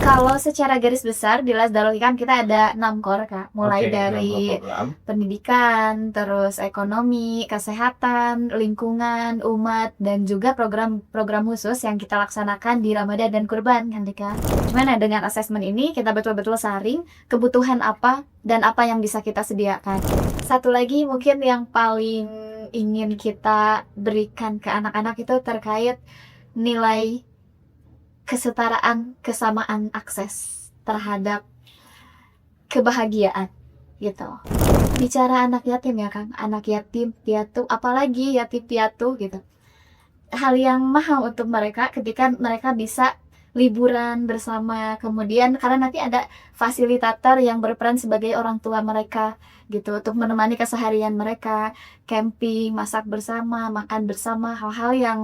Kalau secara garis besar di Lasdarul Hikam kita ada 6 core, Kak. Mulai Oke, 6 dari program. pendidikan, terus ekonomi, kesehatan, lingkungan, umat, dan juga program-program khusus yang kita laksanakan di Ramadan dan Kurban kan, Kak. Gimana dengan asesmen ini kita betul-betul saring kebutuhan apa dan apa yang bisa kita sediakan. Satu lagi mungkin yang paling ingin kita berikan ke anak-anak itu terkait nilai kesetaraan, kesamaan akses terhadap kebahagiaan gitu. Bicara anak yatim ya Kang, anak yatim piatu, apalagi yatim piatu gitu. Hal yang mahal untuk mereka ketika mereka bisa liburan bersama, kemudian karena nanti ada fasilitator yang berperan sebagai orang tua mereka gitu untuk menemani keseharian mereka, camping, masak bersama, makan bersama, hal-hal yang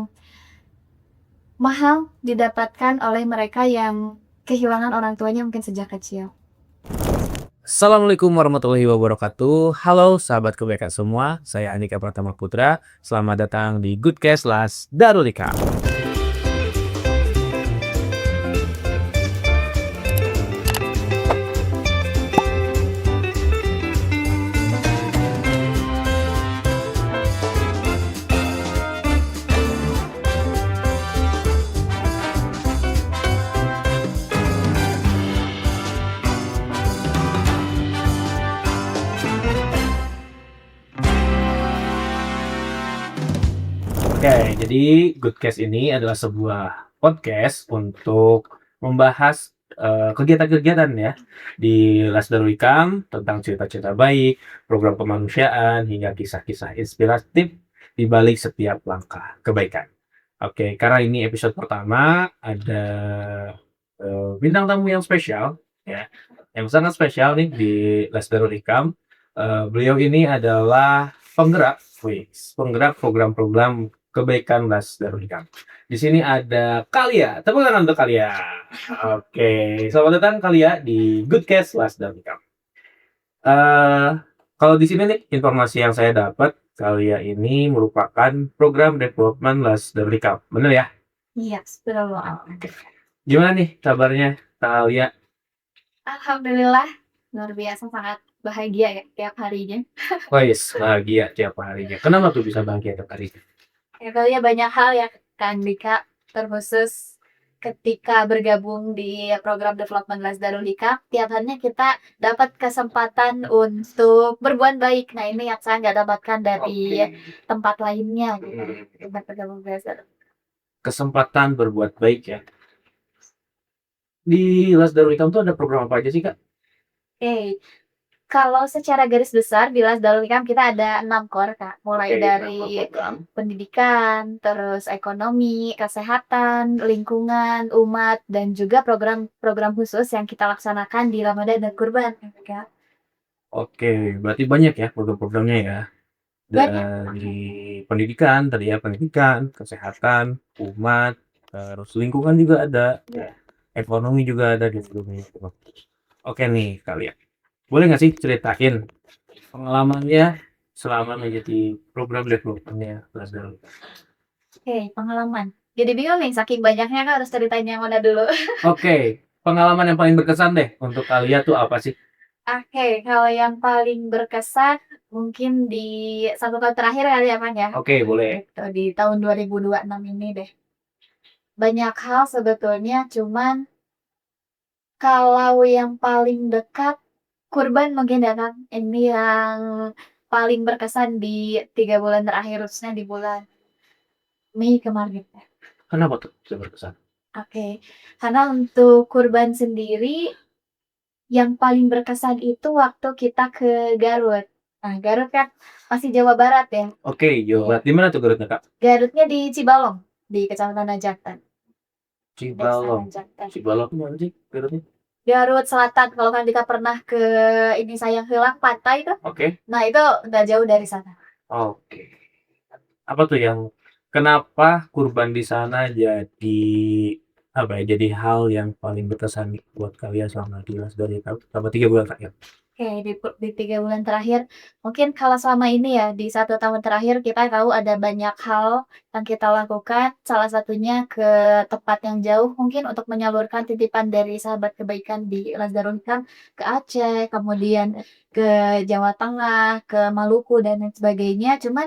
mahal didapatkan oleh mereka yang kehilangan orang tuanya mungkin sejak kecil. Assalamualaikum warahmatullahi wabarakatuh. Halo sahabat kebaikan semua, saya Andika Pratama Putra. Selamat datang di Goodcast Lasdarul Hikam. Oke, jadi Goodcast ini adalah sebuah podcast untuk membahas kegiatan-kegiatan ya di Lasdarul Hikam tentang cerita-cerita baik, program kemanusiaan, hingga kisah-kisah inspiratif di balik setiap langkah kebaikan. Oke, karena ini episode pertama, ada bintang tamu yang spesial ya, yang sangat spesial nih di Lasdarul Hikam. Beliau ini adalah penggerak program-program kebaikan Lasdarul Hikam. Di sini ada Kalia, tepuk tangan untuk Kalia. Oke, selamat datang Kalia di Goodcast Lasdarul Hikam. Kalau di sini nih informasi yang saya dapat, Kalia ini merupakan program development Lasdarul Hikam, bener ya? Iya, betul banget. Gimana nih kabarnya Kalia? Alhamdulillah, luar biasa sangat bahagia ya tiap harinya. Wais, bahagia tiap harinya. Kenapa tuh bisa bahagia tiap harinya? Ya kali ya banyak hal ya Kang Dika, terkhusus ketika bergabung di program development Lasdarul Hikam, tiap harinya kita dapat kesempatan untuk berbuat baik. Nah ini yang saya nggak dapatkan dari tempat lainnya gitu, tempat bergabung Lasdarul. Kesempatan berbuat baik ya. Di Lasdarul Hikam tuh ada program apa aja sih, Kak? Oke, kalau secara garis besar di Lasdarul Hikam kita ada 6 core, Kak. Mulai Oke, dari program. pendidikan, terus ekonomi, kesehatan, lingkungan, umat, dan juga program-program khusus yang kita laksanakan di Ramadan dan Kurban, Kak. Oke, berarti banyak ya program-programnya ya. Banyak. Dari pendidikan tadi ya, pendidikan, kesehatan, umat, terus lingkungan juga ada, Ya. ekonomi juga ada di sebelumnya. Oke nih kalian, boleh nggak sih ceritain pengalamannya selama menjadi program development-nya Lasdarul Hikam? Oke, pengalaman. Jadi bingung nih, saking banyaknya kan harus ceritain yang mana dulu. Oke, pengalaman yang paling berkesan deh untuk kalian tuh apa sih? Oke, kalau yang paling berkesan mungkin di 1 tahun terakhir kali ya, Kang, ya. Oke, boleh. Gitu, di tahun 2026 ini deh. Banyak hal sebetulnya, cuman kalau yang paling dekat, kurban mungkin ya, Kang. Ini yang paling berkesan di 3 bulan terakhir, khususnya di bulan Mei kemarin ya. Kenapa tuh bisa berkesan? Oke, karena untuk kurban sendiri, yang paling berkesan itu waktu kita ke Garut. Nah, Garut kan masih Jawa Barat ya. Oke, Jawa Iya. Barat. Di mana tuh Garutnya, Kak? Garutnya di Cibalong, di Kecamatan Najatan, Desa Cibalong. Najatan. Cibalong mana sih Garutnya? Garut Selatan, kalau kan Dika pernah ke ini Sayang Heulang pantai tuh. Oke. Nah, itu nggak jauh dari sana. Oke. Apa tuh yang kenapa kurban di sana jadi apa ya, jadi hal yang paling berkesan nih buat kalian selama 12 dari selama 3 bulan terakhir? Di 3 bulan terakhir, mungkin kalau selama ini ya, di 1 tahun terakhir kita tahu ada banyak hal yang kita lakukan, salah satunya ke tempat yang jauh mungkin untuk menyalurkan titipan dari sahabat kebaikan di Lazarus Camp ke Aceh, kemudian ke Jawa Tengah, ke Maluku dan lain sebagainya. Cuman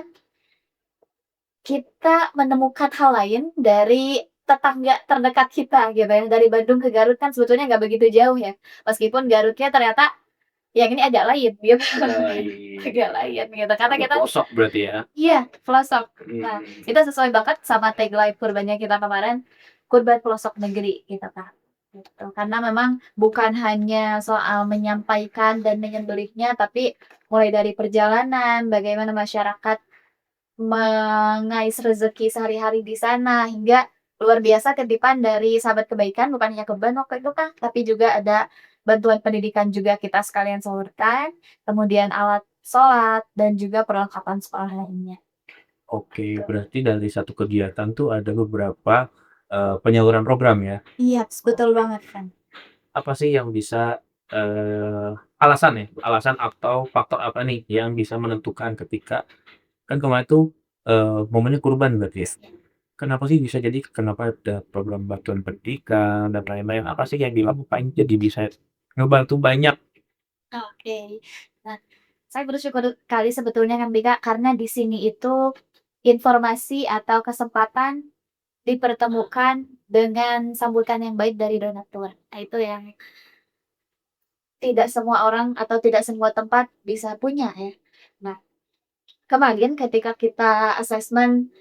kita menemukan hal lain dari tetangga terdekat kita gitu ya, dari Bandung ke Garut kan sebetulnya nggak begitu jauh ya, meskipun Garutnya ternyata yang ini agak lain gitu, agak lain gitu karena Agak kita pelosok berarti ya? iya, pelosok. Nah, Mhm. itu sesuai banget sama tagline kurbannya kita kemarin, "Kurban Pelosok Negeri," gitu kan. Gitu, karena memang bukan hanya soal menyampaikan dan menyembelihnya, tapi mulai dari perjalanan, bagaimana masyarakat mengais rezeki sehari-hari di sana, hingga luar biasa titipan dari sahabat kebaikan, bukan hanya kurban waktu itu, Kak, tapi juga ada bantuan pendidikan juga kita sekalian salurkan, kemudian alat sholat, dan juga perlengkapan sekolah lainnya. Oke, berarti dari satu kegiatan tuh ada beberapa, penyaluran program ya? Iya, betul banget, kan. Apa sih yang bisa, alasan ya, alasan atau faktor apa nih yang bisa menentukan ketika kan kemarin tuh, momennya kurban berarti ya? Kenapa sih bisa jadi kenapa ada program bantuan pendidikan dan lain-lain, apa sih yang dilakukan jadi bisa ngebantu banyak? Oke. Nah, saya bersyukur kali sebetulnya kan, Kak, karena di sini itu informasi atau kesempatan dipertemukan dengan sambutan yang baik dari donatur. Nah, itu yang tidak semua orang atau tidak semua tempat bisa punya ya. Nah, kemarin ketika kita asesmen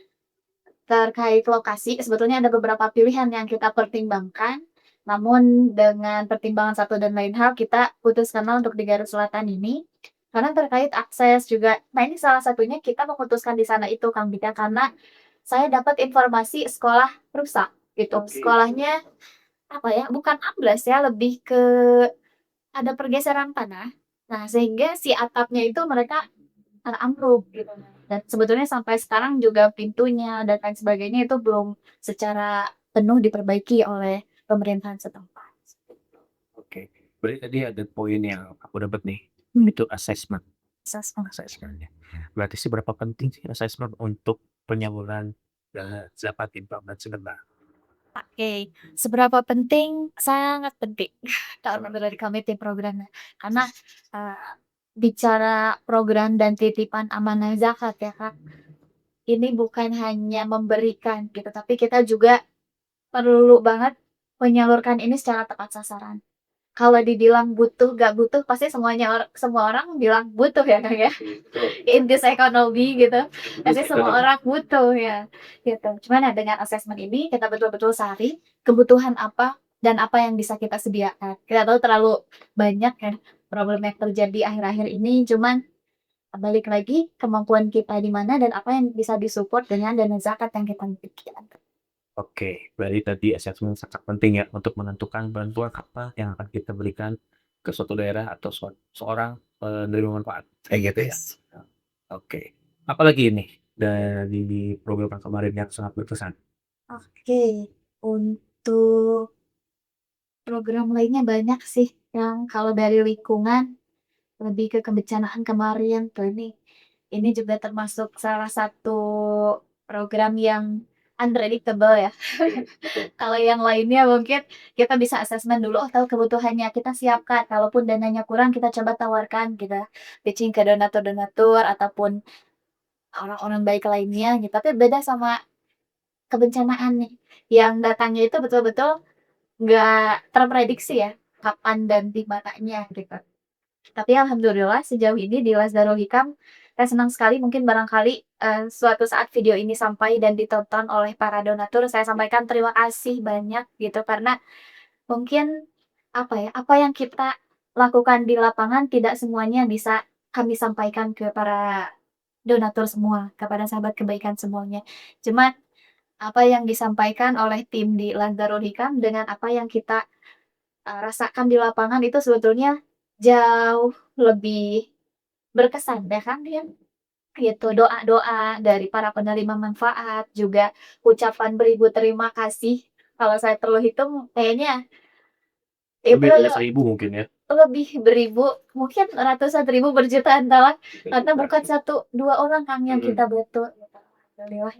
terkait lokasi, sebetulnya ada beberapa pilihan yang kita pertimbangkan, namun dengan pertimbangan satu dan lain hal, kita putuskanlah untuk di Garut Selatan ini, karena terkait akses juga. Nah, ini salah satunya kita memutuskan di sana itu, Kang Bika, karena saya dapat informasi sekolah rusak gitu. Sekolahnya apa ya, bukan amblas ya, lebih ke ada pergeseran tanah. Nah, sehingga si atapnya itu mereka ambruk gitu. Dan sebetulnya sampai sekarang juga pintunya dan lain sebagainya itu belum secara penuh diperbaiki oleh pemerintahan setempat. Oke, berarti tadi ada poin yang aku dapat nih, itu assessment. Asesmen. Asesmennya. Berarti seberapa penting sih assessment untuk penyaluran, zakat, infak, dan sedekah? Oke, seberapa penting? Sangat penting kalau menurut kami tim programnya. Karena, eee, bicara program dan titipan amanah zakat ya, Kak, ini bukan hanya memberikan gitu, tapi kita juga perlu banget menyalurkan ini secara tepat sasaran. Kalau dibilang butuh, gak butuh, pasti semua orang bilang butuh ya, Kak, ya. In this economy gitu, pasti semua orang butuh ya, gitu. Cuman ya dengan asesmen ini kita betul-betul cari kebutuhan apa dan apa yang bisa kita sediakan. Kita tahu terlalu banyak kan problem yang terjadi akhir-akhir ini, cuman balik lagi kemampuan kita di mana dan apa yang bisa disupport dengan dana zakat yang kita miliki. Oke, berarti tadi assessment sangat penting ya untuk menentukan bantuan apa yang akan kita berikan ke suatu daerah atau seorang penerima manfaat, kayak gitu ya? Oke. Apalagi ini dari program yang kemarin yang sangat berkesan? Oke, untuk program lainnya banyak sih yang kalau dari lingkungan lebih ke kebencanaan kemarin tuh ini juga termasuk salah satu program yang unpredictable ya. Kalau yang lainnya mungkin kita bisa asesmen dulu, oh tahu kebutuhannya, kita siapkan, kalaupun dananya kurang kita coba tawarkan, kita pitching ke donatur-donatur ataupun orang-orang baik lainnya gitu. Tapi beda sama kebencanaan nih, yang datangnya itu betul-betul nggak terprediksi ya, kapan dan di mananya gitu. Tapi alhamdulillah sejauh ini di Lazdarul Hikam, saya senang sekali mungkin barangkali, suatu saat video ini sampai dan ditonton oleh para donatur, saya sampaikan terima kasih banyak gitu, karena mungkin, apa ya, apa yang kita lakukan di lapangan tidak semuanya bisa kami sampaikan ke para donatur semua, kepada sahabat kebaikan semuanya. Cuma apa yang disampaikan oleh tim di Lazdarul Hikam dengan apa yang kita rasakan di lapangan itu sebetulnya jauh lebih berkesan ya kan ya, gitu. Doa-doa dari para penerima manfaat, juga ucapan beribu terima kasih, kalau saya perlu hitung kayaknya itu Lebih dari 1.000 mungkin ya? lebih beribu, mungkin ratusan ribu, berjutaan malah, karena bukan satu 2 orang Kang yang kita bantu gitu. Alhamdulillah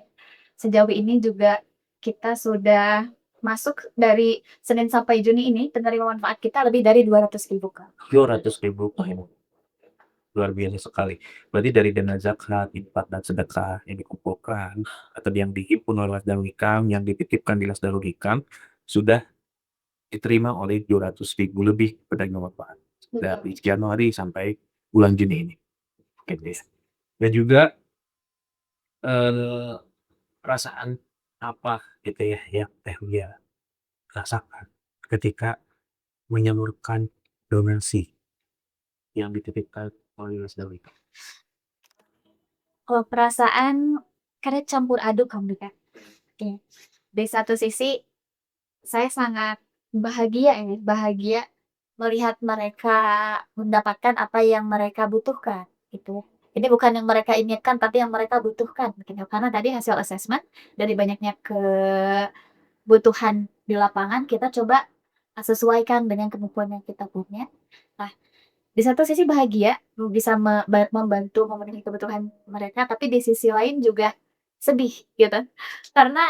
sejauh ini juga kita sudah masuk dari Senin sampai Juni ini penerima manfaat kita lebih dari 200.000 Kang. 200.000. Oh, ini luar biasa sekali. Berarti dari dana zakat, infak, dan sedekah yang dikumpulkan atau yang dihimpun oleh Darul Hikam, yang dititipkan di Darul Hikam, sudah diterima oleh 200.000 lebih penerima manfaat Betul. dari Januari sampai bulan Juni ini. Oke deh. Dan juga eh, perasaan apa gitu ya yang Teh Lia rasakan ketika menyalurkan donasi yang dititipkan oleh Darul Hikam. Kalau perasaan kadang campur aduk Kang Dika. Iya. Di satu sisi saya sangat bahagia ya, bahagia melihat mereka mendapatkan apa yang mereka butuhkan, gitu. Ini bukan yang mereka inginkan, tapi yang mereka butuhkan, gitu. Karena tadi hasil asesmen dari banyaknya kebutuhan di lapangan, kita coba sesuaikan dengan kemampuan yang kita punya. Nah, di satu sisi bahagia, bisa membantu memenuhi kebutuhan mereka, tapi di sisi lain juga sedih, gitu. Karena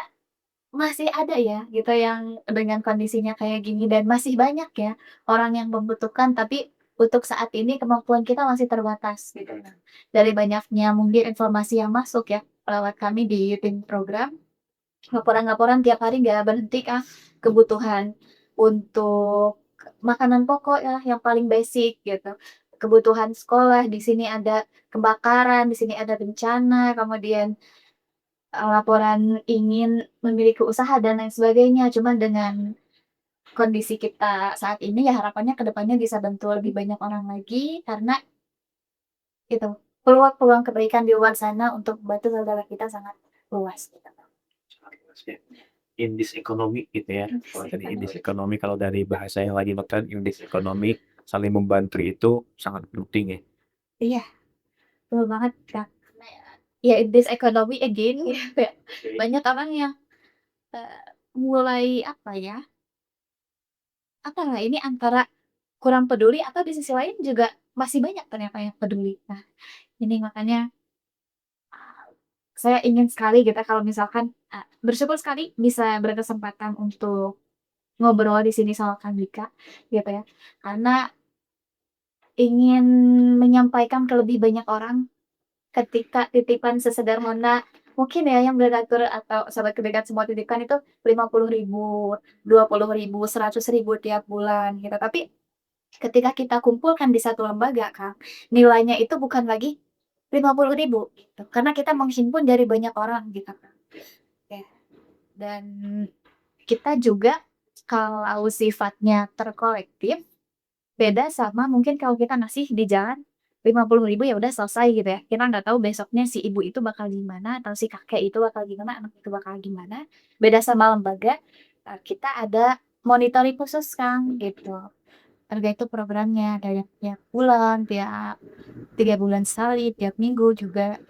masih ada ya, gitu, yang dengan kondisinya kayak gini dan masih banyak ya, orang yang membutuhkan, tapi untuk saat ini kemampuan kita masih terbatas, gitu. Nah, dari banyaknya mungkin informasi yang masuk ya, lewat kami di tim program, laporan-laporan tiap hari nggak berhenti, Kak, kebutuhan untuk makanan pokok ya, yang paling basic gitu, kebutuhan sekolah, di sini ada kebakaran, di sini ada bencana, kemudian laporan ingin memiliki usaha dan lain sebagainya. Cuman dengan kondisi kita saat ini ya harapannya ke depannya bisa bantu lebih banyak orang lagi karena itu, peluang-peluang kebaikan di luar sana untuk bantu saudara kita sangat luas gitu. In this economy gitu ya. Kalau tadi in this economy, kalau dari bahasa yang lagi makan in this economy, saling membantu itu sangat penting ya. Iya, betul banget, Kak. Ya in this economy again gitu ya, banyak orang yang, mulai apa ya, ini antara kurang peduli atau di sisi lain juga masih banyak ternyata yang peduli. Nah, ini makanya saya ingin sekali gitu kalau misalkan, bersyukur sekali bisa berkesempatan untuk ngobrol di sini sama Kak Dika, gitu ya. Karena ingin menyampaikan ke lebih banyak orang ketika titipan sesederhana mungkin ya yang donatur atau sahabat terdekat semua titipkan itu 50.000, 20.000, 100.000 tiap bulan gitu. Tapi ketika kita kumpulkan di satu lembaga, Kak, nilainya itu bukan lagi 50.000 gitu, karena kita menghimpun dari banyak orang gitu, Kak. Ya, dan kita juga kalau sifatnya terkolektif, beda sama mungkin kalau kita ngasih di jalan 50.000 ya udah selesai gitu ya. Kita nggak tahu besoknya si ibu itu bakal gimana, atau si kakek itu bakal gimana, anak itu bakal gimana. Beda sama lembaga, kita ada monitoring khusus Kang, gitu. Tergantung programnya, ada yang tiap bulan, tiap 3 bulan sekali, tiap minggu juga.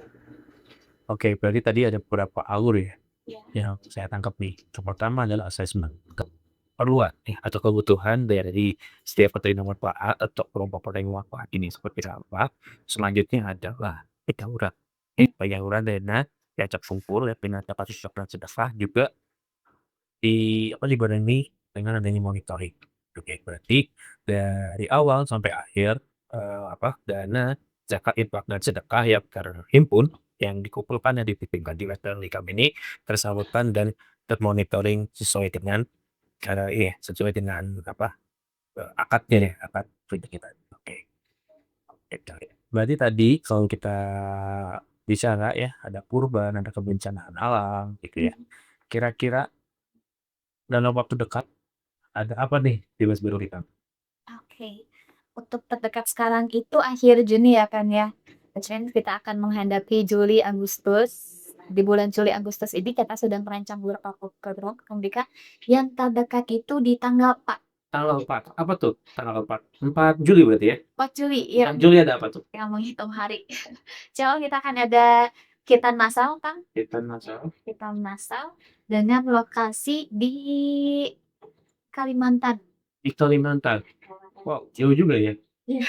Oke, berarti tadi ada beberapa alur ya Iya. yang saya tangkap nih. Yang pertama adalah assessment keperluan nih atau kebutuhan dari setiap penerima manfaat atau kelompok penerima manfaat ini seperti apa. Selanjutnya adalah penyaluran. Penyaluran dana diajak kumpul ya dengan dapat dan sedekah juga dibarengi dengan adanya monitoring. Oke, berarti dari awal sampai akhir dana zakat, infak, dan sedekah yang terhimpun yang dikumpulkan dan dititipkan di Western Likam ini tersalurkan dan termonitoring sesuai dengan sesuai dengan akadnya ya, akad kerja kita. Oke. Gitu ya. Berarti tadi kalau kita bicara ya, ada kurban, ada kebencanaan alam gitu ya. Mhm. Kira-kira dalam waktu dekat ada apa nih di Mas Barurika? Oke. Untuk terdekat sekarang itu akhir Juni ya kan ya. Then kita akan menghadapi Juli, Agustus. Di bulan Juli, Agustus ini kita sedang merancang beberapa program Kak, yang terdekat itu di tanggal 4 Tanggal 4, apa tuh tanggal 4? 4 Juli berarti ya? 4 Juli, ya 4 Juli ada apa tuh? yang menghitung hari. Insya Allah kita akan ada Khitan Masal Kang, Khitan Masal. Khitan Masal dengan lokasi di Kalimantan. Di Kalimantan. Wow, jauh juga ya. Iya.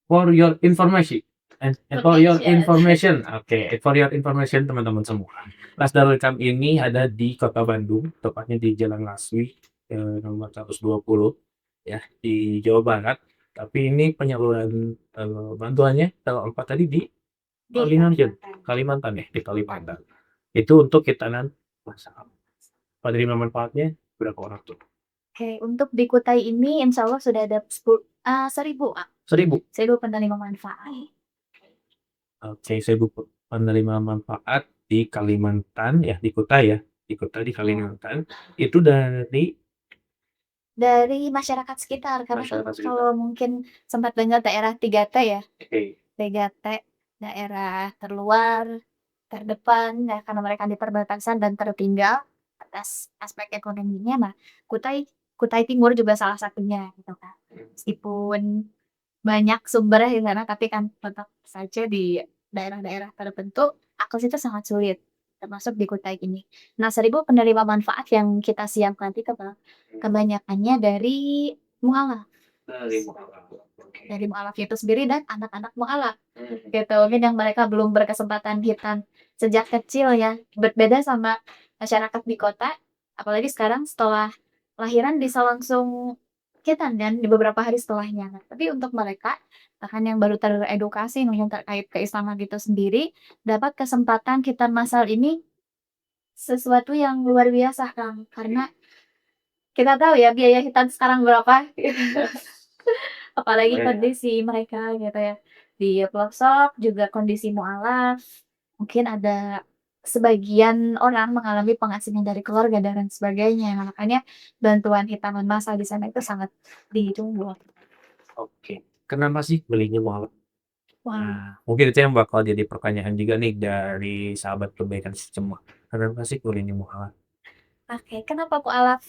For your information and for your Information. information. Oke, for your information teman-teman semua. Darul Ikam ini ada di Kota Bandung, tepatnya di Jalan Laswi, nomor 120 ya, di Jawa Barat. Tapi ini penyaluran, bantuannya kalau empat tadi di Di Kalimantan Kalimantan. Kalimantan ya, di Kalimantan. Itu untuk hitanan masyarakat. Penerima manfaatnya berapa orang tuh? Oke, untuk di Kutai ini insya Allah sudah ada 1000 1.000. 1000 penerima manfaat. Oke, 1.000 penerima manfaat di Kalimantan ya, di Kutai ya, di Kutai di Kalimantan. Itu Dari masyarakat sekitar, karena masyarakat sekitar. kalau mungkin sempat dengar daerah 3T ya, Oke. 3T, daerah terluar, terdepan, ya karena mereka di perbatasan dan tertinggal atas aspek ekonominya. Nah, Kutai Kutai Timur juga salah satunya gitu kan. Meskipun banyak sumbernya di sana, tapi kan tetap saja di daerah-daerah tertentu akses itu sangat sulit, termasuk di Kutai ini. Nah, 1000 penerima manfaat yang kita siapkan itu kebanyakannya dari mualaf. Dari Mualaf. Oke. Dari mualaf itu sendiri dan anak-anak mualaf gitu. Mungkin yang mereka belum berkesempatan hitan sejak kecil ya, berbeda sama masyarakat di kota, apalagi sekarang setelah lahiran bisa langsung hitan kan di beberapa hari setelahnya. Nah, tapi untuk mereka, bahkan yang baru teredukasi mungkin terkait keislaman itu sendiri, dapat kesempatan hitan massal ini sesuatu yang luar biasa, Kang. Karena kita tahu ya biaya hitan sekarang berapa. Apalagi kondisi mereka gitu ya, di pelosok juga kondisi mualaf, mungkin ada sebagian orang mengalami pengasingan dari keluarga dan sebagainya. Makanya bantuan hitanan massal di sana itu sangat ditunggu. Oke. Kenapa sih belinya Mualaf? Wah, Nah, mungkin itu yang bakal jadi pertanyaan juga nih dari sahabat kebaikan semua. Kenapa sih belinya Mualaf? oke. Kenapa mualaf?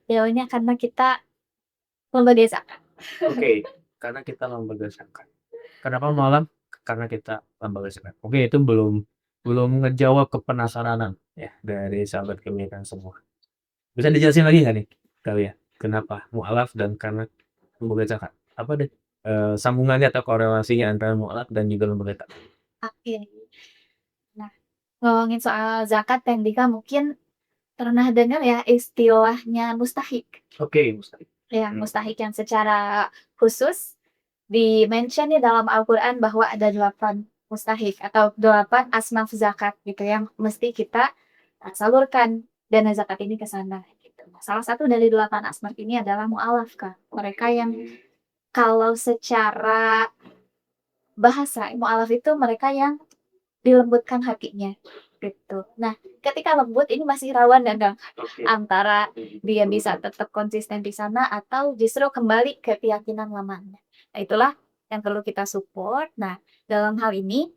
Jawabannya karena kita membagi zakat. Oke, karena kita lembaga zakat. Kenapa malam? Karena kita lembaga zakat. Oke, itu belum belum ngejawab kepenasaranan ya dari sahabat kebaikan semua. Bisa dijelasin lagi nggak nih kalian? Kenapa mualaf dan karena lembaga zakat? Apa deh sambungannya atau korelasinya antara mualaf dan juga lembaga zakat? Oke. Nah, ngomongin soal zakat yang Dika mungkin pernah dengar ya istilahnya mustahik. Oke, mustahil. Ya, mustahik yang secara khusus di-mention nih dalam Al-Quran bahwa ada 8 mustahik atau 8 asnaf zakat gitu yang mesti kita salurkan dana zakat ini ke sana gitu. Nah, salah satu dari 8 asnaf ini adalah mu'alaf, Kak. Mereka yang kalau secara bahasa, mu'alaf itu mereka yang dilembutkan hatinya gitu. Nah, ketika lembut ini masih rawan dan Oke. antara dia bisa tetap konsisten di sana atau justru kembali ke keyakinan lamanya. Nah, itulah yang perlu kita support. Nah, dalam hal ini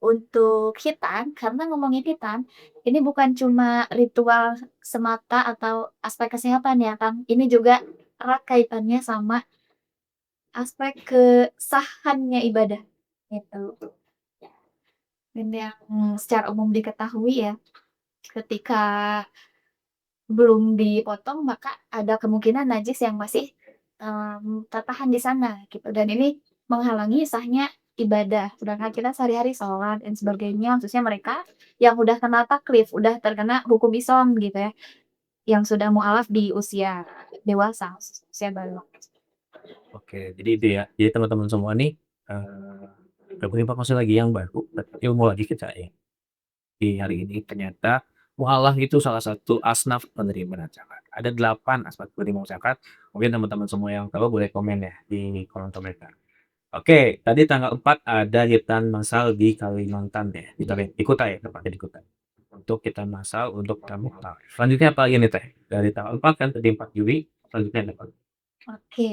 untuk khitan, karena ngomongin khitan, ini bukan cuma ritual semata atau aspek kesehatan ya, Kang. Ini juga erat kaitannya sama aspek kesahannya ibadah gitu. Dan yang secara umum diketahui ya, ketika belum dipotong maka ada kemungkinan najis yang masih, tertahan di sana gitu dan ini menghalangi sahnya ibadah. Sedangkan kita sehari-hari sholat dan sebagainya, khususnya mereka yang udah kena taklif, udah terkena hukum Islam gitu ya, yang sudah mualaf di usia dewasa, usia balik. Oke, jadi itu ya. Jadi teman-teman semua nih dapat informasi lagi yang baru, dapat ilmu lagi kita ya. Di hari ini ternyata mualaf itu salah satu asnaf penerima zakat. Ada 8 asnaf penerima zakat. Mungkin teman-teman semua yang tahu boleh komen ya di kolom komentar. Oke, tadi tanggal 4 ada hitan massal di Kalimantan ya, di Kutai, tepatnya di Kutai. Untuk hitan massal untuk tamu tamu. Selanjutnya apa lagi nih Teh? Dari tanggal 4 kan tadi 4 Juli, selanjutnya ada apa? Oke,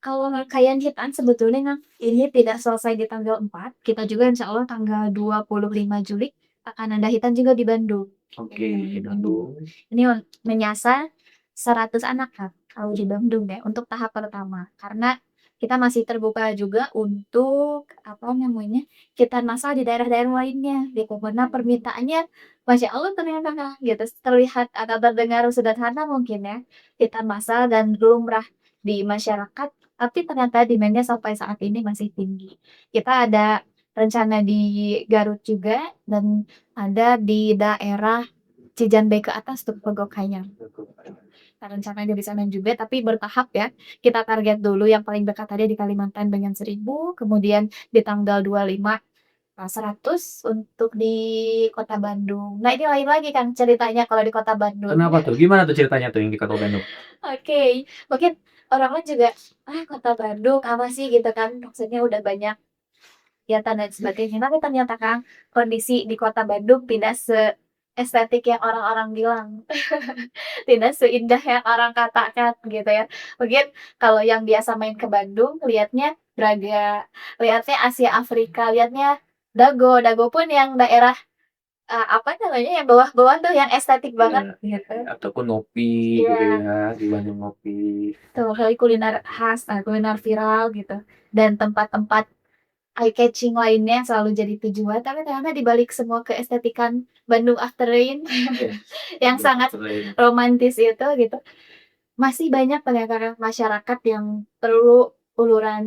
kalau rangkaian hitan sebetulnya kan ini tidak selesai di tanggal 4, kita juga insya Allah tanggal 25 Juli akan ada hitan juga di Bandung. Oke, Di Bandung. Bandung. Ini menyasar 100 anak Kak, kalau di Bandung deh untuk tahap pertama. Karena kita masih terbuka juga untuk apa namanya, hitan massal di daerah-daerah lainnya gitu. Karena permintaannya Masya Allah ternyata Kak, gitu. Terlihat atau terdengar sederhana mungkin ya, hitan massal dan lumrah di masyarakat, tapi ternyata demand-nya sampai saat ini masih tinggi. Kita ada rencana di Garut juga dan ada di daerah Cijanbay ke atas tuh, Pegokayang. Kita rencananya di sana juga, tapi bertahap ya. Kita target dulu yang paling dekat tadi di Kalimantan dengan 1.000, kemudian di tanggal 25 100 untuk di Kota Bandung. Nah, ini lain lagi kan ceritanya kalau di Kota Bandung. Kenapa tuh? Gimana tuh ceritanya tuh yang di Kota Bandung? Oke, mungkin orang-orang juga, "Ah, Kota Bandung apa sih?" Gitu kan, maksudnya udah banyak kegiatan dan sebagainya. Tapi ternyata Kang, kondisi di Kota Bandung tidak seestetik yang orang-orang bilang. Tidak seindah yang orang katakan gitu ya. Mungkin kalau yang biasa main ke Bandung lihatnya Braga, lihatnya Asia Afrika, lihatnya Dago. Dago pun yang daerah, apa namanya, yang bawah-bawah tuh yang estetik banget Iya, gitu. ataupun ngopi gitu Iya, ya, di Bandung ngopi. tuh kali kuliner khas, kuliner viral gitu, dan tempat-tempat eye catching lainnya yang selalu jadi tujuan, tapi ternyata di balik semua keestetikan Bandung After Rain yang sangat Selain romantis itu gitu, masih banyak ternyata masyarakat yang perlu uluran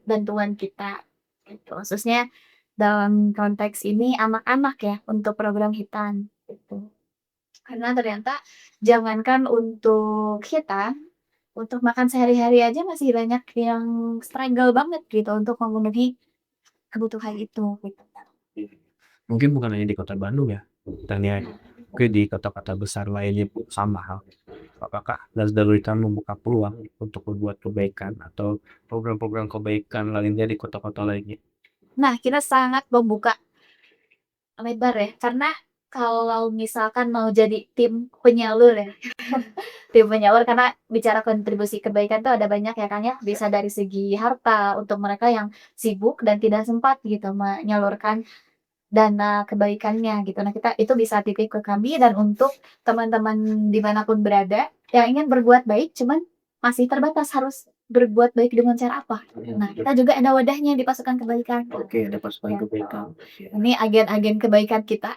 bantuan kita, gitu. Khususnya dalam konteks ini anak-anak ya, untuk program Hitan, gitu. Karena ternyata jangankan untuk kita, untuk makan sehari-hari aja masih banyak yang struggle banget gitu untuk memenuhi kebutuhan itu, gitu. mungkin bukan hanya di Kota Bandung ya, dan ya mungkin di kota-kota besar lainnya pun sama hal. Apakah Lazdarulitan membuka peluang untuk berbuat kebaikan atau program-program kebaikan lainnya di kota-kota lainnya? Nah, kita sangat membuka lebar ya, karena kalau misalkan mau jadi tim penyalur ya, tim penyalur karena bicara kontribusi kebaikan tuh ada banyak ya, Kang, ya. Bisa dari segi harta untuk mereka yang sibuk dan tidak sempat gitu menyalurkan dana kebaikannya gitu. Nah, kita itu bisa titip ke kami dan untuk teman-teman dimanapun berada yang ingin berbuat baik cuman masih terbatas harus berbuat baik dengan cara apa. Nah, kita juga ada wadahnya di Pasukan Kebaikan. Oke, ada pasukan kebaikan. Ini agen-agen kebaikan kita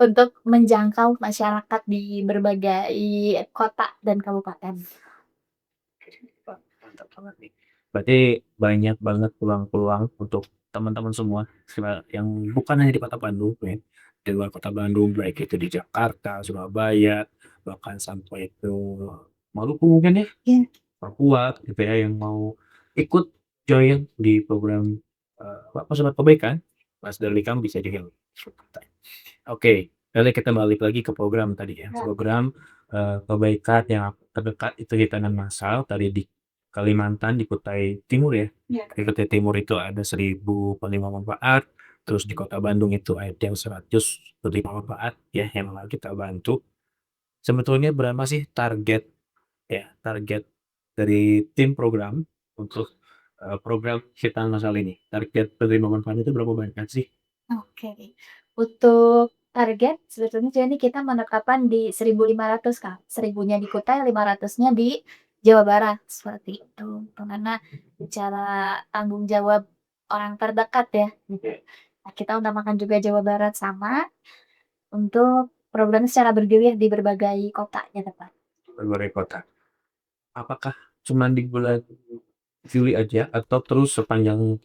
untuk menjangkau masyarakat di berbagai kota dan kabupaten. Wah, mantap banget nih. Berarti banyak banget peluang-peluang untuk teman-teman semua yang bukan hanya di Kota Bandung ya, di luar Kota Bandung, baik itu di Jakarta, Surabaya, bahkan sampai ke Maluku mungkin ya, Iya. Papua gitu ya, yang mau ikut join di program, Pasukan Kebaikan, Mas Darlikam bisa join. Oke, lalu kita balik lagi ke program tadi ya. Nah, Program, kebaikan yang terdekat itu hitanan massal tadi di Kalimantan, di Kutai Timur ya. iya. Di Kutai Timur itu ada 1.000 penerima manfaat, terus di Kota Bandung itu ada yang 100 penerima manfaat ya, yang mau kita bantu. Sebetulnya berapa sih target ya, target dari tim program untuk, program hitanan massal ini? Target penerima manfaat itu berapa banyak sih? Oke. Untuk target sebetulnya juga nih kita menetapkan di 1.500 Kak. 1.000-nya di Kutai, 500-nya di Jawa Barat, seperti itu. Karena bicara tanggung jawab orang terdekat ya, gitu. Nah, kita utamakan juga Jawa Barat sama untuk program secara bergilir di berbagai kota ya tepat. Berbagai kota. Apakah cuman di bulan Juli aja atau terus sepanjang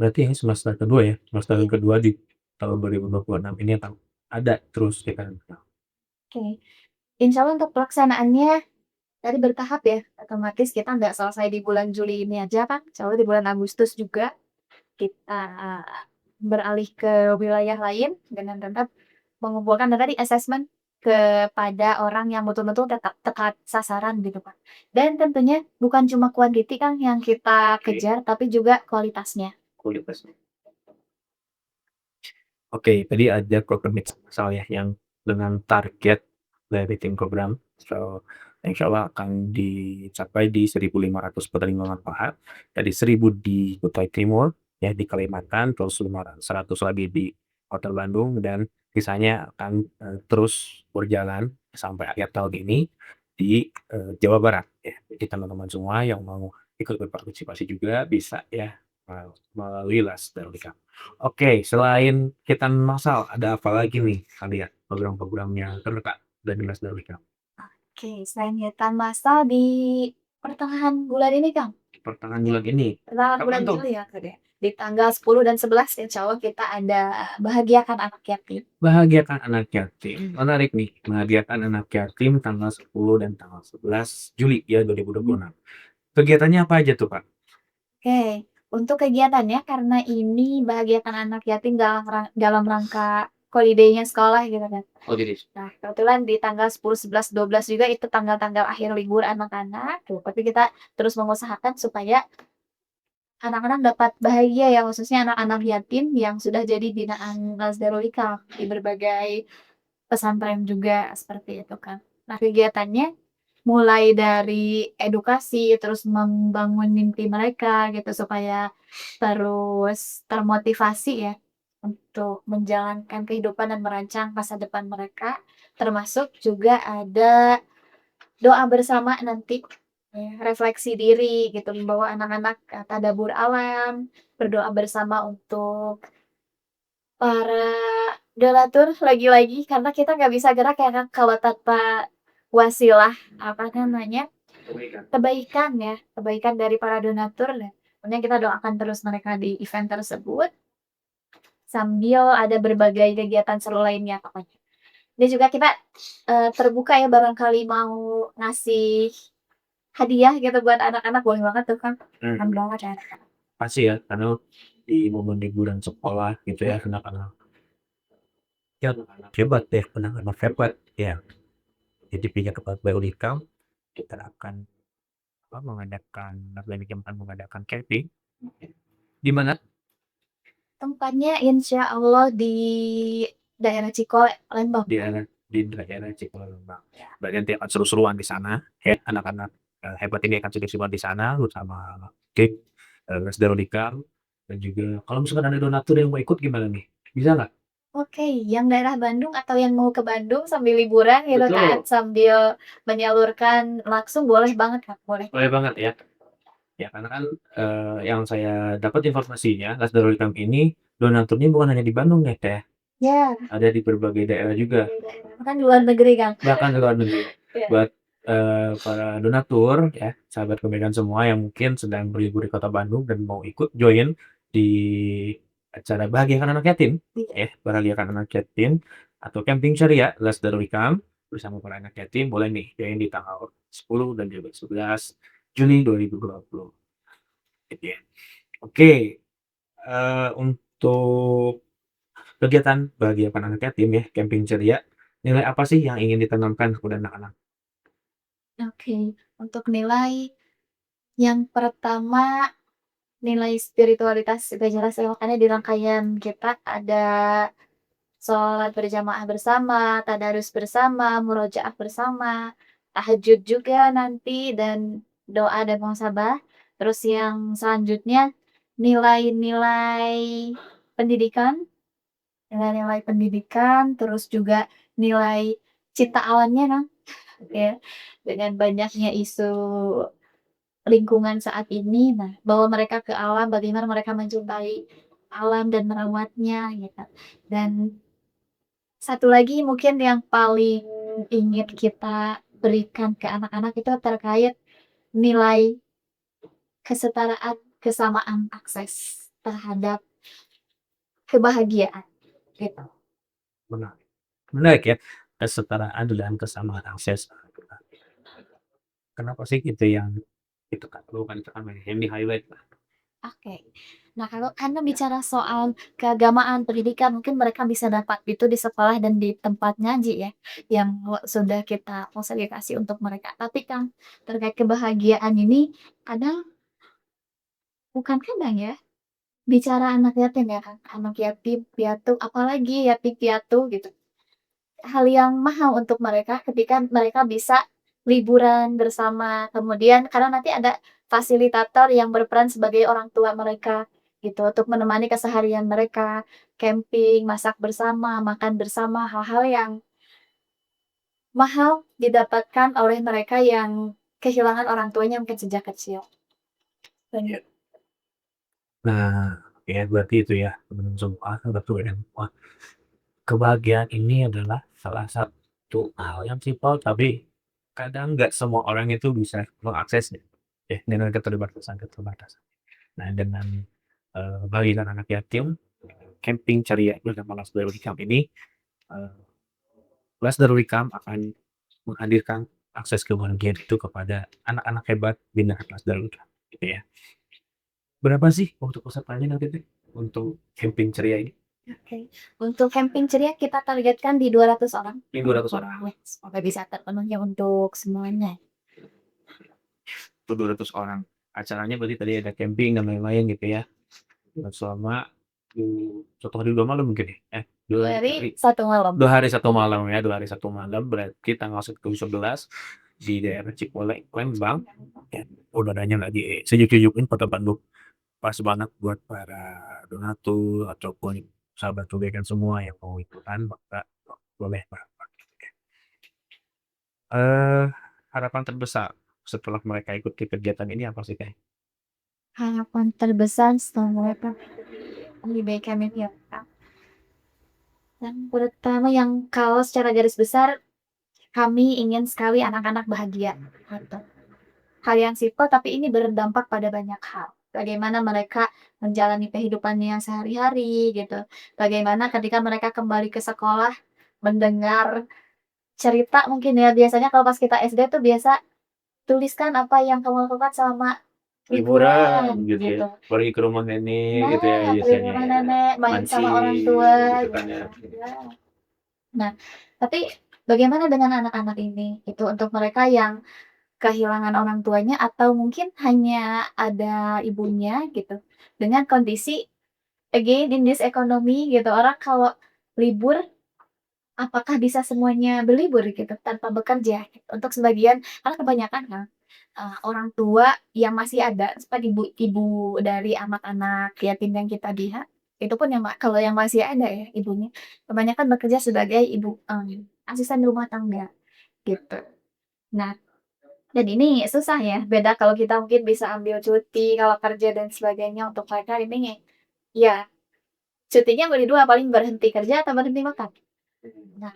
berarti ya semester kedua ya, semester Iya. kedua di tahun 2026 ini akan ada terus ya kan? Oke. Insya Allah untuk pelaksanaannya tadi bertahap ya, otomatis kita nggak selesai di bulan Juli ini aja kan, insya Allah di bulan Agustus juga kita beralih ke wilayah lain dengan tetap mengumpulkan dan tadi assessment kepada orang yang betul-betul tetap tepat sasaran gitu, Pak. Dan tentunya bukan cuma kuantiti kan yang kita Oke, kejar, tapi juga kualitasnya. kualitasnya. Oke, tadi ada program mix masal ya yang dengan target dari tim program, so insyaallah akan dicapai di 1.500 penerima manfaat, dari 1.000 di Kutai Timur, ya di Kalimantan, terus 100 lagi di Kota Bandung dan sisanya akan, terus berjalan sampai akhir tahun ini di, Jawa Barat ya. Jadi teman-teman semua yang mau ikut berpartisipasi juga bisa ya, melalui Lasdalika. Oke, selain Khitan Masal, ada apa lagi nih kalian program-program yang terdekat dari Mas Darwika? Oke, selain kegiatan massal di pertengahan bulan ini, Kang. Pertengahan bulan ini. Pertengahan Kapan bulan tuh? Juli ya, Kak, ya. Di tanggal 10 dan 11 insya Allah kita ada bahagiakan anak yatim. Bahagiakan anak yatim. Menarik nih, bahagiakan anak yatim tanggal 10 dan tanggal 11 Juli ya 2026. Kegiatannya apa aja tuh, Kak? Oke, untuk kegiatannya karena ini bahagiakan anak yatim dalam rangka holiday-nya sekolah gitu kan. Oh, jadi Nah, kebetulan di tanggal 10, 11, 12 juga itu tanggal-tanggal akhir libur anak-anak tuh, tapi kita terus mengusahakan supaya anak-anak dapat bahagia ya, khususnya anak-anak yatim yang sudah jadi binaan Nazdarul Ikam di berbagai pesantren juga seperti itu kan. Nah, kegiatannya mulai dari edukasi, terus membangun mimpi mereka gitu supaya terus termotivasi ya untuk menjalankan kehidupan dan merancang masa depan mereka, termasuk juga ada doa bersama nanti, refleksi diri gitu, membawa anak-anak, tadabbur alam, berdoa bersama untuk para donatur lagi-lagi karena kita nggak bisa gerak ya Kak, kalau tanpa wasilah, apa namanya, kebaikan. kebaikan ya, kebaikan dari para donatur dan kemudian kita doakan terus mereka di event tersebut, sambil ada berbagai kegiatan seru lainnya pokoknya. Dan juga kita, terbuka ya barangkali mau ngasih hadiah gitu buat anak-anak boleh banget tuh Kang, aman banget ya. Pasti ya, karena di momen liburan sekolah gitu ya, anak-anak ya anak hebat deh, anak-anak hebat ya. Jadi pihak Keparbaikkan kita akan mengadakan camping di mana? Tempatnya insya Allah di daerah Cikole, Lembang. Di daerah Cikalembang. Berarti nanti akan seru-seruan di sana ya, anak-anak hebat ini akan seru-seruan di sana bersama Kik, Darul Ikam, dan juga kalau misalkan ada donatur yang mau ikut gimana nih? Bisa nggak? Oke, yang daerah Bandung atau yang mau ke Bandung sambil liburan gitu kan, Betul. sambil menyalurkan langsung boleh banget Kak, boleh. Boleh banget ya. Ya karena kan, yang saya dapat informasinya, Darul Ikam ini donaturnya bukan hanya di Bandung ya, Teh, Ya, ada di berbagai daerah juga. berbagai daerah, bahkan di luar negeri Kang. Bahkan ke luar negeri. Iya. Buat, para donatur ya, sahabat kebaikan semua yang mungkin sedang berlibur di kota Bandung dan mau ikut join di acara Bahagiakan Anak Yatim, Iya. Bahagiakan Anak Yatim atau Camping Ceria Darul Ikam bersama para anak yatim boleh nih join di tanggal 10 dan juga 11 Juni 2020. Gitu ya. Oke, untuk kegiatan Bahagiakan Anak Yatim ya, Camping Ceria, nilai apa sih yang ingin ditanamkan kepada anak-anak? Oke, untuk nilai yang pertama, nilai spiritualitas udah jelas ya, makanya di rangkaian kita ada sholat berjamaah bersama, tadarus bersama, murojaah bersama, tahajud juga nanti dan doa dan muhasabah. Terus yang selanjutnya nilai-nilai pendidikan, nilai-nilai pendidikan, terus juga nilai cinta alamnya, Kang, ya. Dengan banyaknya isu lingkungan saat ini, nah, bawa mereka ke alam, bagaimana mereka mencintai alam dan merawatnya, gitu. Dan satu lagi mungkin yang paling ingin kita berikan ke anak-anak itu terkait nilai kesetaraan, kesamaan akses terhadap kebahagiaan, gitu. Menarik. Menarik ya, kesetaraan dan kesamaan akses. Kenapa sih itu yang itu kan bukan itu kan yang di-highlight lah. Oke. Nah, kalau Anda bicara soal keagamaan, pendidikan, mungkin mereka bisa dapat itu di sekolah dan di tempat ngaji ya, yang sudah kita fasilitasi untuk mereka. Tapi Kang, terkait kebahagiaan ini kadang bukan kadang ya, bicara anak yatim ya Kang, anak yatim piatu, apalagi yatim piatu gitu. Hal yang mahal untuk mereka ketika mereka bisa liburan bersama, kemudian karena nanti ada fasilitator yang berperan sebagai orang tua mereka gitu, untuk menemani keseharian mereka, camping, masak bersama, makan bersama, hal-hal yang mahal didapatkan oleh mereka yang kehilangan orang tuanya mungkin sejak kecil. Dan Iya. Nah, ya berarti itu ya, teman-teman semua, sahabat kebaikan semua. Kebahagiaan ini adalah salah satu hal yang simpel tapi kadang nggak semua orang itu bisa mengaksesnya. ya, dengan keterbatasan. Nah, dengan bagian anak yatim, camping ceria bersama Darul Hikam ini, eh, Darul Hikam akan menghadirkan akses kebahagiaan itu kepada anak-anak hebat binaan Darul Hikam, gitu ya. Berapa sih untuk pesertanya nanti teh untuk camping ceria ini? Oke. Untuk camping ceria kita targetkan di 200 orang. Ini 200 orang. Semoga bisa terpenuhi untuk semuanya. Untuk 200 orang. Acaranya berarti tadi ada camping dan lain-lain gitu ya. Dan selama 1 hari 2 malam mungkin ya? 2 Hari 1 malam. 2 hari 1 malam ya, 2 hari 1 malam berarti tanggal 10-11 di daerah Cipolek, Lembang. Ya, udaranya lagi sejuk-sejuknya Kota Bandung. Pas banget buat para donatur ataupun sahabat kebaikan semua yang mau ikutan, maka boleh banget. Harapan terbesar setelah mereka ikut di kegiatan ini apa sih Teh? Harapan terbesar setelah mereka lebih baik kami ya. Yang pertama yang kalau secara garis besar kami ingin sekali anak-anak bahagia. Gitu. Hal yang simpel tapi ini berdampak pada banyak hal. Bagaimana mereka menjalani kehidupannya sehari-hari gitu. Bagaimana ketika mereka kembali ke sekolah mendengar cerita mungkin ya biasanya kalau pas kita SD tuh biasa tuliskan apa yang kamu lakukan selama Liburan liburan gitu ya, gitu. pergi ke rumah nenek gitu ya Nah, pergi ke biasanya rumah ya, nenek, main sama orang tua mancing gitu kan gitu. ya. Ya. Nah, tapi bagaimana dengan anak-anak ini? Itu untuk mereka yang kehilangan orang tuanya atau mungkin hanya ada ibunya gitu. Dengan kondisi again in this economy gitu, orang kalau libur apakah bisa semuanya berlibur gitu tanpa bekerja? Gitu. Untuk sebagian karena kebanyakan kan, orang tua yang masih ada seperti ibu-ibu dari anak-anak yatim yang kita lihat, itu pun yang kalau yang masih ada ya ibunya, kebanyakan bekerja sebagai ibu, asisten rumah tangga, gitu. Nah, dan ini susah ya, beda kalau kita mungkin bisa ambil cuti, kalau kerja dan sebagainya, untuk mereka ini ya cutinya beri 2, paling berhenti kerja atau berhenti makan. Nah,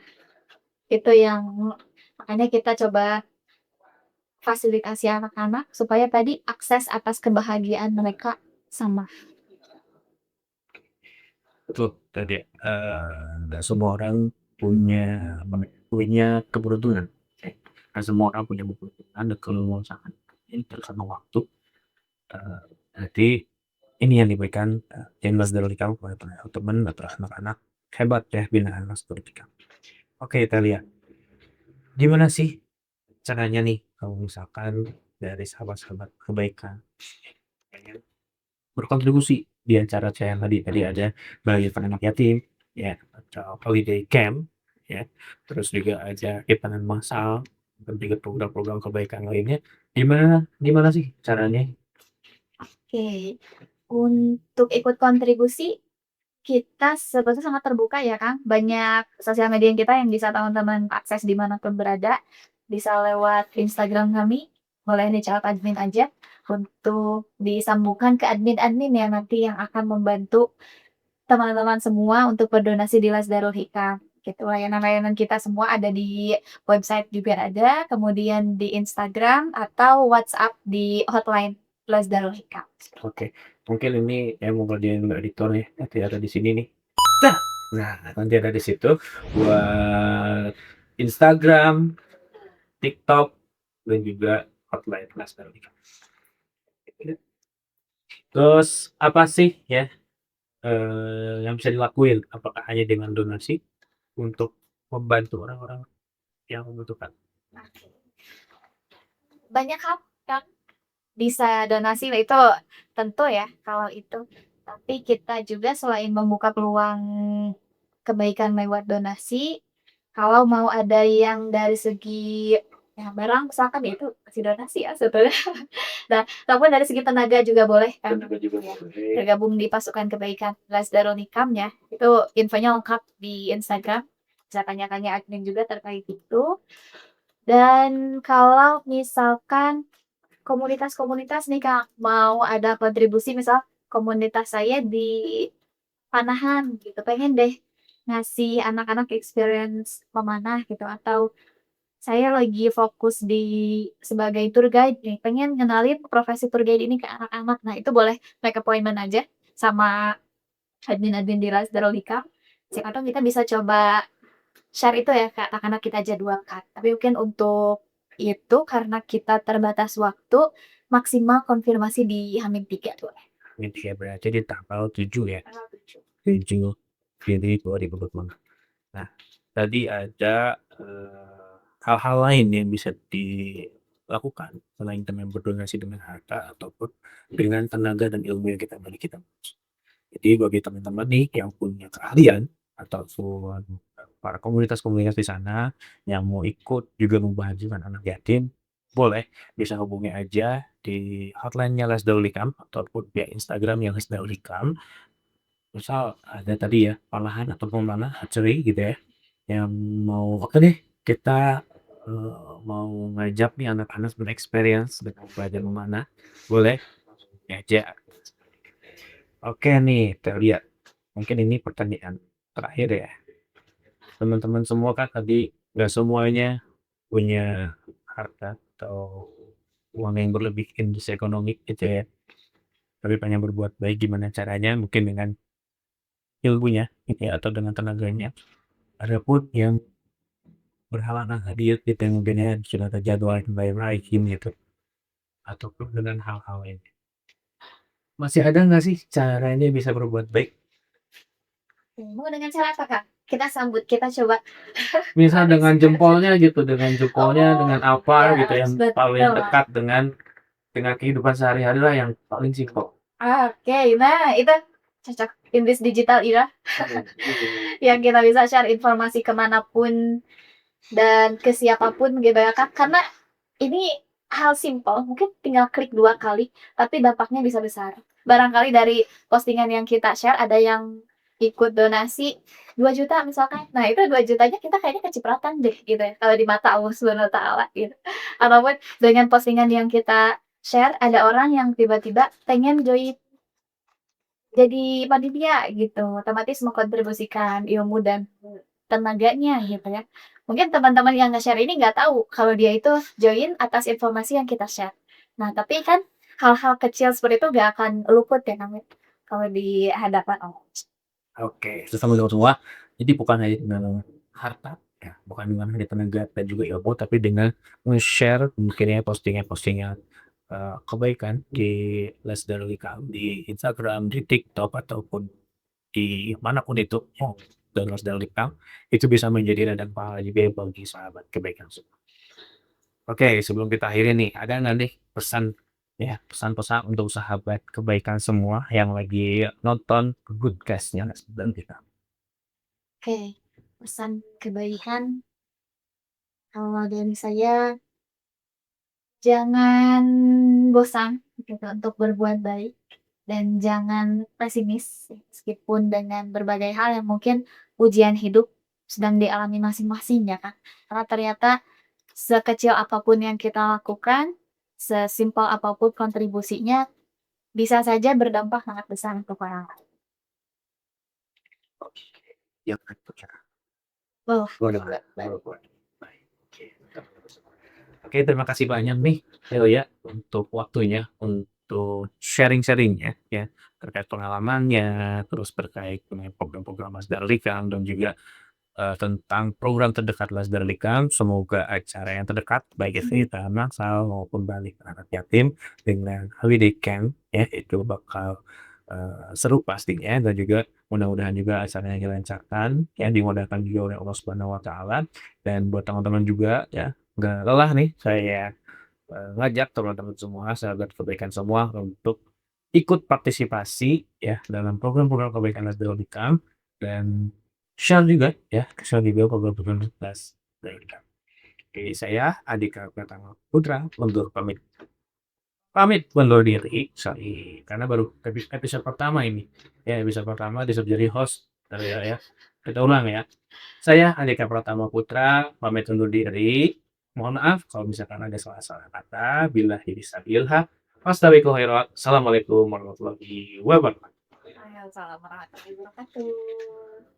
itu yang makanya kita coba fasilitasi anak-anak supaya tadi akses atas kebahagiaan mereka sama. Betul tadi, nggak semua orang punya keberuntungan, nggak semua orang punya keberuntungan dan keleluasaan ini terkena waktu, berarti ini yang diberikan, Chambers dari kamu kepada teman-teman atau anak-anak hebat ya binaan Mas Politika. Oke, kita lihat gimana sih caranya nih kalau misalkan dari sahabat-sahabat kebaikan pengen berkontribusi di acara saya yang tadi ada bagian anak yatim ya atau holiday camp ya, terus juga ada hitanan massal dan juga program-program kebaikan lainnya. Gimana gimana sih caranya? Oke, untuk ikut kontribusi kita sebetulnya sangat terbuka ya, Kang. Banyak sosial media kita yang bisa teman-teman akses di mana pun berada. Bisa lewat Instagram kami, boleh dicatat admin aja untuk disambungkan ke admin-admin yang nanti yang akan membantu teman-teman semua untuk berdonasi di Darul Hikam, gitu. Layanan-layanan kita semua ada di website juga ada, kemudian di Instagram atau WhatsApp di hotline Darul Hikam. Oke, mungkin ini yang mau ngerjain Mbak editor ya, nanti ada di sini nih. Nah, nanti ada di situ buat Instagram, TikTok, dan juga hotline Mas Darul. Terus apa sih ya, yang bisa dilakuin? Apakah hanya dengan donasi untuk membantu orang-orang yang membutuhkan? Banyak hal yang bisa donasi, nah itu tentu ya kalau itu. Tapi kita juga selain membuka peluang kebaikan lewat donasi, kalau mau ada yang dari segi ya barang misalkan ya itu kasih donasi ya sebetulnya. Nah, ataupun dari segi tenaga juga boleh kan. Tenaga juga Ya, boleh. tergabung di pasukan kebaikan Darul Nikam ya. Itu infonya lengkap di Instagram. Bisa tanya-tanya admin juga terkait itu. Dan kalau misalkan komunitas-komunitas nih Kak, mau ada kontribusi misal komunitas saya di Panahan gitu, pengen deh ngasih anak-anak experience memanah gitu atau Saya lagi fokus sebagai tour guide nih, pengen ngenalin profesi tour guide ini ke anak-anak. Nah, itu boleh make appointment aja sama admin-admin di Lasdarolikam. Siapa tahu kita bisa coba share itu ya ke anak-anak, kita jadwalkan. Tapi mungkin untuk itu karena kita terbatas waktu, maksimal konfirmasi di H-3 boleh. Gitu ya, berarti di tanggal 7 ya? Tanggal 7. 7 Juli 2020. Nah, tadi ada, hal-hal lain yang bisa dilakukan selain dengan berdonasi dengan harta ataupun dengan tenaga dan ilmu yang kita miliki. Jadi bagi teman-teman nih yang punya keahlian ataupun para komunitas-komunitas di sana yang mau ikut juga membahagiakan anak yatim, boleh bisa hubungi aja di hotline-nya Lasdaul-Ikam ataupun via Instagram yang Lasdaul-Ikam. Misal ada tadi ya, panahan ataupun mana hatchery gitu ya, yang mau oke deh kita, mau ngajak nih anak-anak bereksperience dengan belajar memanah, boleh diajak. Oke nih, kita lihat. Mungkin ini pertanyaan terakhir ya. Teman-teman semua kan tadi nggak semuanya punya harta atau uang yang berlebih kondisi ekonomi gitu ya. Tapi pengen berbuat baik gimana caranya? Mungkin dengan ilmunya gitu ya atau dengan tenaganya. Ada pun yang berhalangan hadir gitu yang mungkin ya sudah terjadwal baik-baik gitu ataupun dengan hal-hal lain. Masih ada nggak sih caranya bisa berbuat baik? Mau dengan cara apa, Kak? Kita sambut, kita coba. Misal dengan jempolnya gitu, dengan apa gitu yang paling betul. dekat dengan kehidupan sehari-hari lah yang paling simpel. Oke, nah itu cocok in this digital era yang kita bisa share informasi kemanapun dan ke siapapun gitu ya Kak. Karena ini hal simpel, mungkin tinggal klik 2 kali, tapi dampaknya bisa besar. Barangkali dari postingan yang kita share ada yang ikut donasi 2 juta misalkan. Nah, itu 2 jutanya kita kayaknya kecipratan deh gitu ya, kalau di mata Allah Subhanahu wa taala gitu. Ataupun dengan postingan yang kita share, ada orang yang tiba-tiba pengen join jadi panitia gitu, otomatis mengkontribusikan ilmu dan tenaganya gitu ya. Mungkin teman-teman yang nge-share ini nggak tahu kalau dia itu join atas informasi yang kita share. Nah, tapi kan hal-hal kecil seperti itu nggak akan luput ya namanya kalau di hadapan Allah. Oke, sama sama semua. Jadi bukan hanya dengan harta, ya, bukan dengan hanya tenaga dan juga ilmu, tapi dengan nge-share mungkin ya postingan-postingan kebaikan di Lesdaru Ikam, di Instagram, di TikTok ataupun di manapun itu, oh, dan Lesdaru Ikam, itu bisa menjadi ladang pahala juga bagi sahabat kebaikan semua. Oke, sebelum kita akhiri nih, ada nggak nih pesan ya, pesan-pesan untuk sahabat kebaikan semua yang lagi nonton Goodcast-nya dan kita? Oke, pesan kebaikan kalau dari saya, jangan bosan gitu untuk berbuat baik dan jangan pesimis meskipun dengan berbagai hal yang mungkin ujian hidup sedang dialami masing-masing ya kan. Karena ternyata sekecil apapun yang kita lakukan, sesimpel apapun kontribusinya, bisa saja berdampak sangat besar untuk orang lain. Yang pertama. Oh, Boleh, boleh, boleh, boleh. Baik, oke. Oke, terima kasih banyak nih, Theo ya, untuk waktunya, untuk sharing-sharing-nya ya, terkait pengalamannya, terus terkait dengan program-program Mas Darlikam dan juga tentang program terdekat Lazdar Likam. Semoga acara yang terdekat baik itu Taman Naksal maupun balik anak yatim dengan holiday camp ya itu bakal seru pastinya dan juga mudah-mudahan juga acaranya dilancarkan ya dimudahkan juga oleh Allah Subhanahu wa taala dan buat teman-teman juga ya nggak lelah nih saya ngajak teman-teman semua sahabat kebaikan semua untuk ikut partisipasi ya dalam program-program kebaikan Lazdar Likam dan share juga ya, share juga program-program lintas daerah. Oke, saya Andika Pratama Putra undur pamit pamit undur diri, sorry, karena baru episode pertama ini. Ya, episode pertama disuruh jadi host. Bentar ya. Kita ulang ya. Saya Andika Pratama Putra, pamit undur diri. Mohon maaf kalau misalkan ada salah-salah kata. Billahi bismillah. Wassalamualaikum warahmatullahi wabarakatuh. Waalaikumsalam warahmatullahi wabarakatuh.